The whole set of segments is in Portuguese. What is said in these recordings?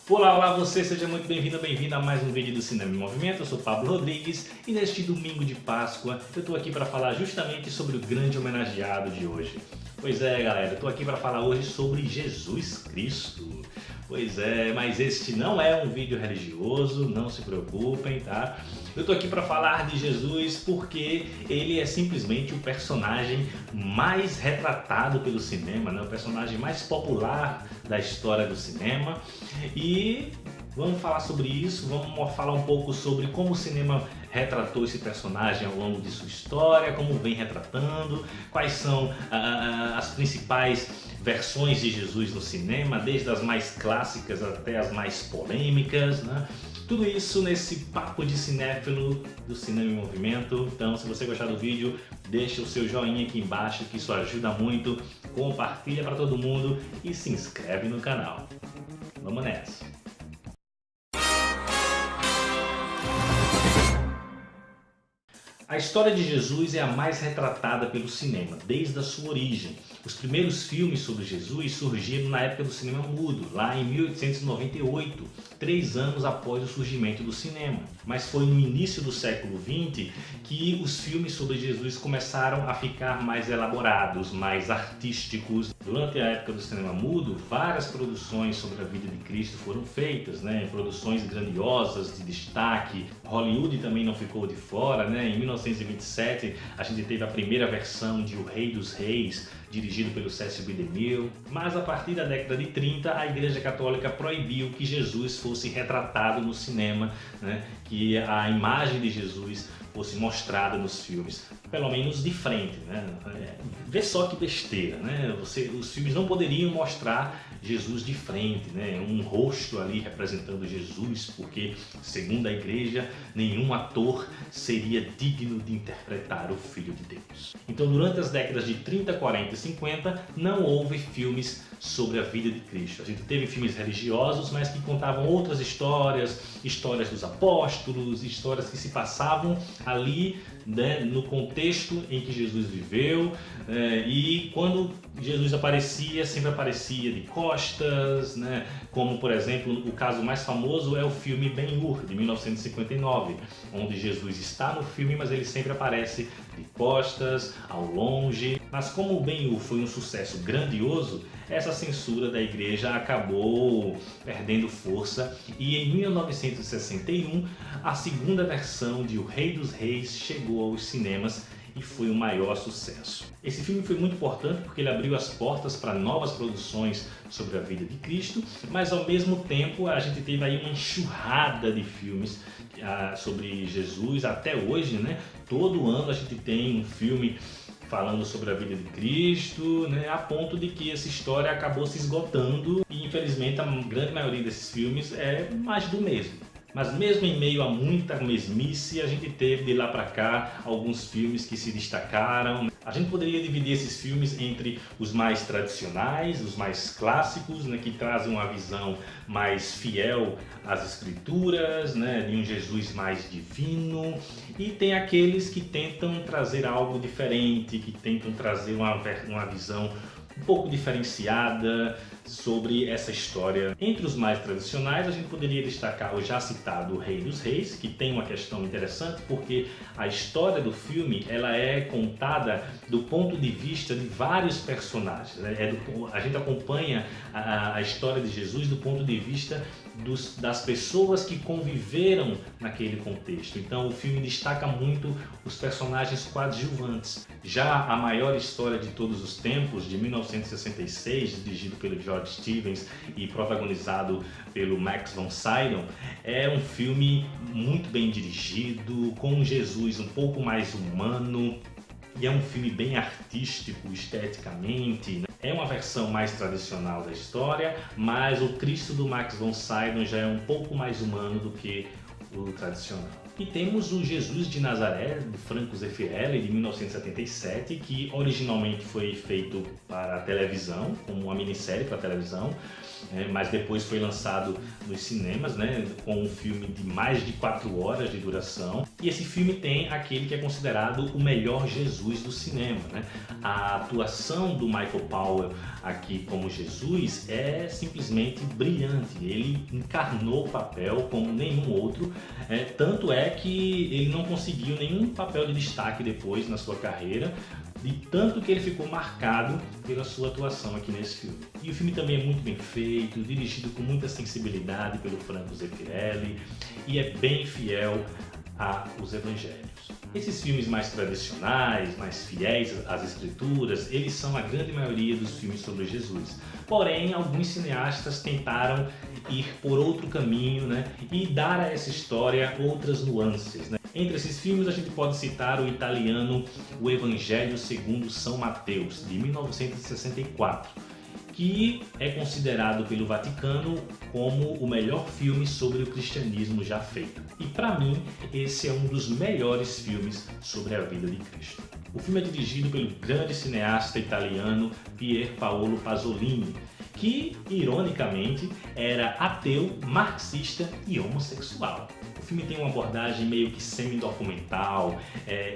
Olá, olá você, seja muito bem-vindo, bem-vinda a mais um vídeo do Cinema em Movimento. Eu sou Pablo Rodrigues e neste domingo de Páscoa eu estou aqui para falar justamente sobre o grande homenageado de hoje. Pois é, galera, eu estou aqui para falar hoje sobre Jesus Cristo. Pois é, mas este não é um vídeo religioso, não se preocupem, tá? Eu estou aqui para falar de Jesus porque ele é simplesmente o personagem mais retratado pelo cinema, né? O personagem mais popular da história do cinema. E vamos falar sobre isso, vamos falar um pouco sobre como o cinema retratou esse personagem ao longo de sua história, como vem retratando, quais são as principais versões de Jesus no cinema, desde as mais clássicas até as mais polêmicas, né? Tudo isso nesse papo de cinéfilo do Cinema em Movimento. Então, se você gostar do vídeo, deixa o seu joinha aqui embaixo, que isso ajuda muito. Compartilha para todo mundo e se inscreve no canal. Vamos nessa! A história de Jesus é a mais retratada pelo cinema, desde a sua origem. Os primeiros filmes sobre Jesus surgiram na época do cinema mudo, lá em 1898, 3 anos após o surgimento do cinema. Mas foi no início do século XX que os filmes sobre Jesus começaram a ficar mais elaborados, mais artísticos. Durante a época do cinema mudo, várias produções sobre a vida de Cristo foram feitas, né? Produções grandiosas, de destaque. Hollywood também não ficou de fora, né? Em 1927 a gente teve a primeira versão de O Rei dos Reis, dirigido pelo Cecil B. DeMille, mas a partir da década de 30 a Igreja Católica proibiu que Jesus fosse retratado no cinema, né? Que a imagem de Jesus fosse mostrada nos filmes, pelo menos de frente, né? Vê só que besteira, né? Os filmes não poderiam mostrar Jesus de frente, né? Um rosto ali representando Jesus, porque, segundo a igreja, nenhum ator seria digno de interpretar o Filho de Deus. Então, durante as décadas de 30, 40 e 50, não houve filmes sobre a vida de Cristo. A gente teve filmes religiosos, mas que contavam outras histórias, histórias dos apóstolos, histórias que se passavam ali, né, no contexto em que Jesus viveu, e quando Jesus aparecia, sempre aparecia de costas, né, como por exemplo o caso mais famoso é o filme Ben-Hur, de 1959, onde Jesus está no filme, mas ele sempre aparece de costas, ao longe. Mas como o Ben-Hur foi um sucesso grandioso, essa censura da igreja acabou perdendo força e em 1961 a segunda versão de O Rei dos Reis chegou aos cinemas e foi um maior sucesso. Esse filme foi muito importante porque ele abriu as portas para novas produções sobre a vida de Cristo, mas ao mesmo tempo a gente teve aí uma enxurrada de filmes sobre Jesus até hoje, né? Todo ano a gente tem um filme falando sobre a vida de Cristo, né, a ponto de que essa história acabou se esgotando e infelizmente a grande maioria desses filmes é mais do mesmo. Mas mesmo em meio a muita mesmice, a gente teve de lá para cá alguns filmes que se destacaram. A gente poderia dividir esses filmes entre os mais tradicionais, os mais clássicos, né, que trazem uma visão mais fiel às escrituras, né, de um Jesus mais divino, e tem aqueles que tentam trazer algo diferente, que tentam trazer uma visão um pouco diferenciada sobre essa história. Entre os mais tradicionais, a gente poderia destacar o já citado O Rei dos Reis, que tem uma questão interessante porque a história do filme ela é contada do ponto de vista de vários personagens. A gente acompanha a história de Jesus do ponto de vista das pessoas que conviveram naquele contexto. Então o filme destaca muito os personagens coadjuvantes. Já a maior história de todos os tempos, de 1966, dirigido pelo George Stevens e protagonizado pelo Max von Sydow, é um filme muito bem dirigido, com um Jesus um pouco mais humano, e é um filme bem artístico esteticamente, né? É uma versão mais tradicional da história, mas o Cristo do Max von Sydow já é um pouco mais humano do que o tradicional. E temos o Jesus de Nazaré, do Franco Zeffirelli, de 1977, que originalmente foi feito para a televisão, como uma minissérie para a televisão, mas depois foi lançado nos cinemas, né, com um filme de mais de 4 horas de duração. E esse filme tem aquele que é considerado o melhor Jesus do cinema, né? A atuação do Michael Powell aqui como Jesus é simplesmente brilhante. Ele encarnou o papel como nenhum outro, tanto é que ele não conseguiu nenhum papel de destaque depois na sua carreira, de tanto que ele ficou marcado pela sua atuação aqui nesse filme. E o filme também é muito bem feito, dirigido com muita sensibilidade pelo Franco Zeffirelli e é bem fiel aos evangelhos. Esses filmes mais tradicionais, mais fiéis às escrituras, eles são a grande maioria dos filmes sobre Jesus. Porém, alguns cineastas tentaram ir por outro caminho, né, e dar a essa história outras nuances, né? Entre esses filmes a gente pode citar o italiano O Evangelho segundo São Mateus, de 1964, que é considerado pelo Vaticano como o melhor filme sobre o cristianismo já feito. E para mim, esse é um dos melhores filmes sobre a vida de Cristo. O filme é dirigido pelo grande cineasta italiano Pier Paolo Pasolini, que, ironicamente, era ateu, marxista e homossexual. O filme tem uma abordagem meio que semi-documental,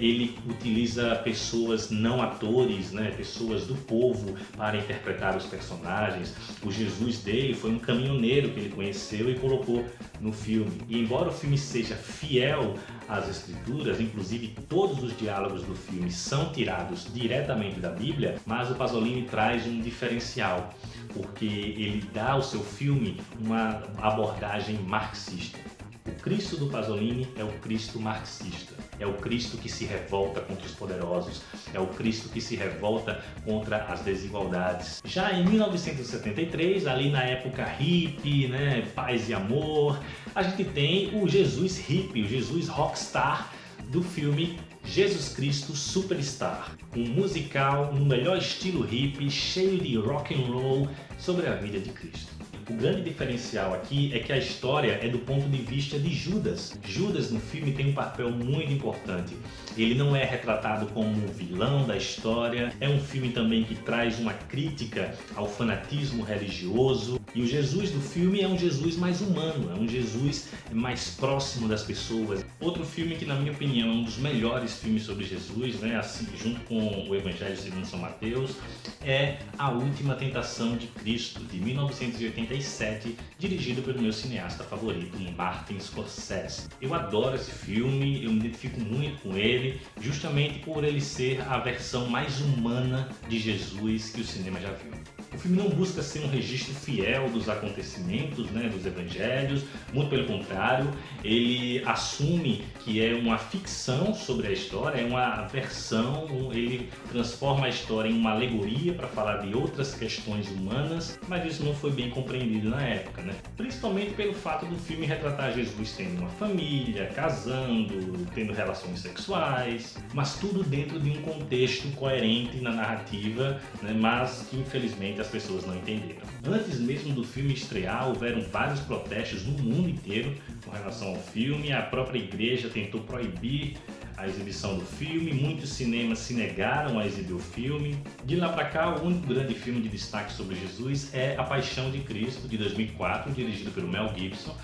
ele utiliza pessoas não atores, né, pessoas do povo para interpretar os personagens. O Jesus dele foi um caminhoneiro que ele conheceu e colocou no filme. E embora o filme seja fiel às escrituras, inclusive todos os diálogos do filme são tirados diretamente da Bíblia, mas o Pasolini traz um diferencial, porque ele dá ao seu filme uma abordagem marxista. O Cristo do Pasolini é o Cristo marxista, é o Cristo que se revolta contra os poderosos, é o Cristo que se revolta contra as desigualdades. Já em 1973, ali na época hippie, né, paz e amor, a gente tem o Jesus hippie, o Jesus rockstar do filme Jesus Cristo Superstar, um musical no melhor estilo hippie, cheio de rock and roll sobre a vida de Cristo. O grande diferencial aqui é que a história é do ponto de vista de Judas. Judas no filme tem um papel muito importante. Ele não é retratado como um vilão da história, é um filme também que traz uma crítica ao fanatismo religioso. E o Jesus do filme é um Jesus mais humano, é um Jesus mais próximo das pessoas. Outro filme que, na minha opinião, é um dos melhores filmes sobre Jesus, né, assim, junto com o Evangelho segundo São Mateus, é A Última Tentação de Cristo, de 1987, dirigido pelo meu cineasta favorito, Martin Scorsese. Eu adoro esse filme, eu me identifico muito com ele, justamente por ele ser a versão mais humana de Jesus que o cinema já viu. O filme não busca ser um registro fiel dos acontecimentos, né, dos evangelhos, muito pelo contrário, ele assume que é uma ficção sobre a história, é uma versão, ele transforma a história em uma alegoria para falar de outras questões humanas, mas isso não foi bem compreendido na época, né? Principalmente pelo fato do filme retratar Jesus tendo uma família, casando, tendo relações sexuais, mas tudo dentro de um contexto coerente na narrativa, né, mas que infelizmente as pessoas não entenderam. Antes mesmo do filme estrear, houveram vários protestos no mundo inteiro com relação ao filme. A própria igreja tentou proibir a exibição do filme, muitos cinemas se negaram a exibir o filme. De lá para cá, o único grande filme de destaque sobre Jesus é A Paixão de Cristo, de 2004, dirigido pelo Mel Gibson,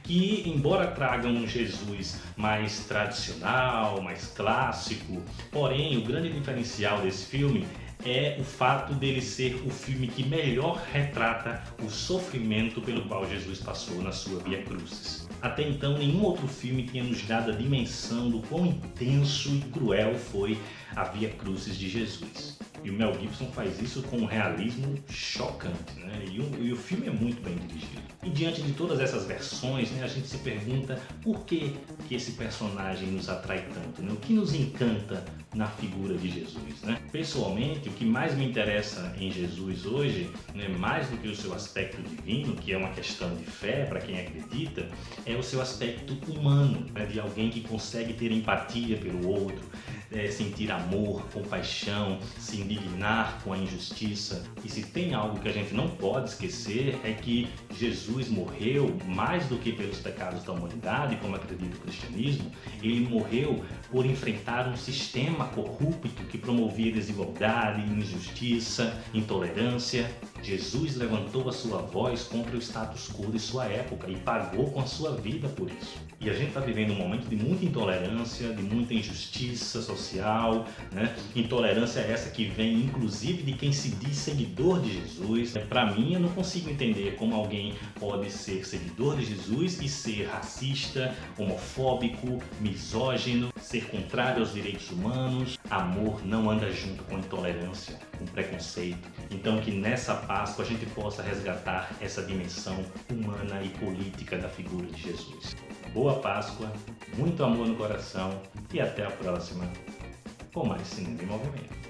que, embora traga um Jesus mais tradicional, mais clássico, porém o grande diferencial desse filme é o fato dele ser o filme que melhor retrata o sofrimento pelo qual Jesus passou na sua Via Crucis. Até então, nenhum outro filme tinha nos dado a dimensão do quão intenso e cruel foi a Via Crucis de Jesus. E o Mel Gibson faz isso com um realismo chocante, né? E o filme é muito bem dirigido. E diante de todas essas versões, né, a gente se pergunta por que esse personagem nos atrai tanto, né? O que nos encanta na figura de Jesus, né? Pessoalmente, o que mais me interessa em Jesus hoje, né, mais do que o seu aspecto divino, que é uma questão de fé para quem acredita, é o seu aspecto humano, né, de alguém que consegue ter empatia pelo outro, sentir amor, compaixão, se indignar com a injustiça. E se tem algo que a gente não pode esquecer é que Jesus morreu mais do que pelos pecados da humanidade, como acredita o cristianismo. Ele morreu por enfrentar um sistema corrupto que promovia desigualdade, injustiça, intolerância. Jesus levantou a sua voz contra o status quo de sua época e pagou com a sua vida por isso. E a gente está vivendo um momento de muita intolerância, de muita injustiça social, né? Intolerância essa que vem inclusive de quem se diz seguidor de Jesus. Para mim, eu não consigo entender como alguém pode ser seguidor de Jesus e ser racista, homofóbico, misógino, ser contrário aos direitos humanos. Amor não anda junto com intolerância, com preconceito. Então que nessa Páscoa a gente possa resgatar essa dimensão humana e política da figura de Jesus. Boa Páscoa, muito amor no coração e até a próxima com mais Cinema em Movimento.